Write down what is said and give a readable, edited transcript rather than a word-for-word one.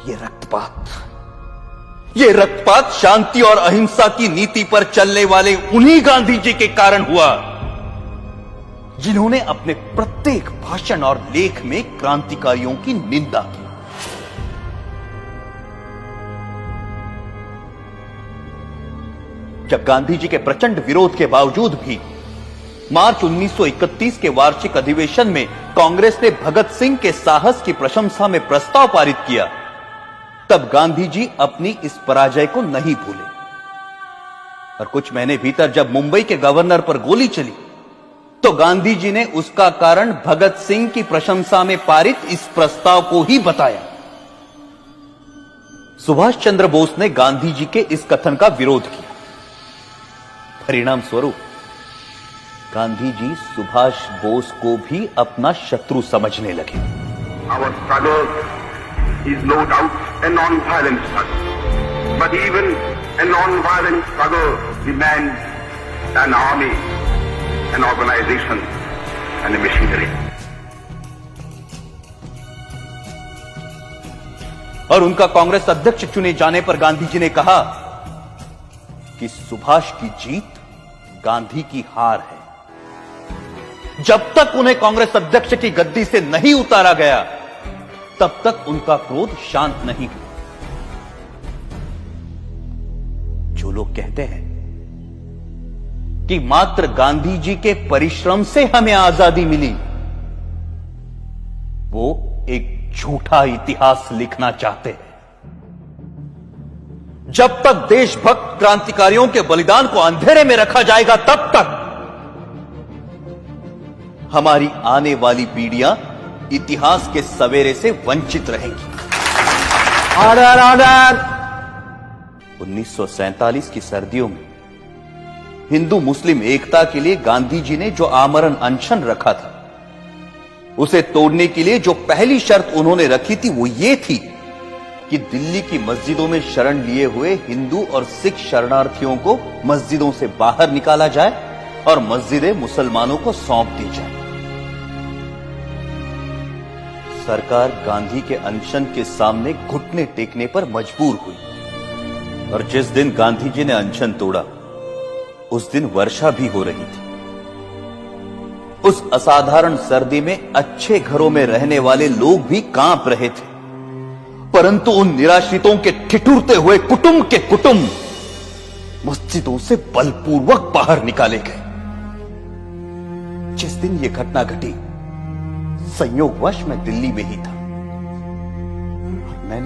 ये रक्तपात शांति और अहिंसा की नीति पर चलने वाले उन्हीं गांधी जी के कारण हुआ जिन्होंने अपने प्रत्येक भाषण और लेख में क्रांतिकारियों की निंदा की। जब गांधी जी के प्रचंड विरोध के बावजूद भी मार्च 1931 के वार्षिक अधिवेशन में कांग्रेस ने भगत सिंह के साहस की प्रशंसा में प्रस्ताव पारित किया, तब गांधी जी अपनी इस पराजय को नहीं भूले और कुछ महीने भीतर जब मुंबई के गवर्नर पर गोली चली तो गांधी जी ने उसका कारण भगत सिंह की प्रशंसा में पारित इस प्रस्ताव को ही बताया। सुभाष चंद्र बोस ने गांधी जी के इस कथन का विरोध किया। परिणाम स्वरूप गांधी जी सुभाष बोस को भी अपना शत्रु समझने लगे। Our struggle is no doubt a non-violent struggle, but even a non-violent struggle demands an army, an organization, and a machinery. और उनका कांग्रेस अध्यक्ष चुने जाने पर गांधी जी ने कहा कि सुभाष की जीत गांधी की हार है। जब तक उन्हें कांग्रेस अध्यक्ष की गद्दी से नहीं उतारा गया तब तक उनका क्रोध शांत नहीं हुआ। जो लोग कहते हैं कि मात्र गांधी जी के परिश्रम से हमें आजादी मिली, वो एक झूठा इतिहास लिखना चाहते हैं। जब तक देशभक्त क्रांतिकारियों के बलिदान को अंधेरे में रखा जाएगा तब तक हमारी आने वाली पीढ़ियां इतिहास के सवेरे से वंचित रहेंगी। Order order. 1947 की सर्दियों में हिंदू मुस्लिम एकता के लिए गांधी जी ने जो आमरण अनशन रखा था, उसे तोड़ने के लिए जो पहली शर्त उन्होंने रखी थी वो ये थी कि दिल्ली की मस्जिदों में शरण लिए हुए हिंदू और सिख शरणार्थियों को मस्जिदों से बाहर निकाला जाए और मस्जिदें मुसलमानों को सौंप दी जाए। सरकार गांधी के अनशन के सामने घुटने टेकने पर मजबूर हुई और जिस दिन गांधी जी ने अनशन तोड़ा उस दिन वर्षा भी हो रही थी। उस असाधारण सर्दी में अच्छे घरों में रहने वाले लोग भी कांप रहे थे, परंतु उन निराश्रितों के ठिठुरते हुए कुटुंब के कुटुंब मस्जिदों से बलपूर्वक बाहर निकाले गए। जिस दिन यह घटना घटी संयोगवश मैं दिल्ली में ही था। मैंने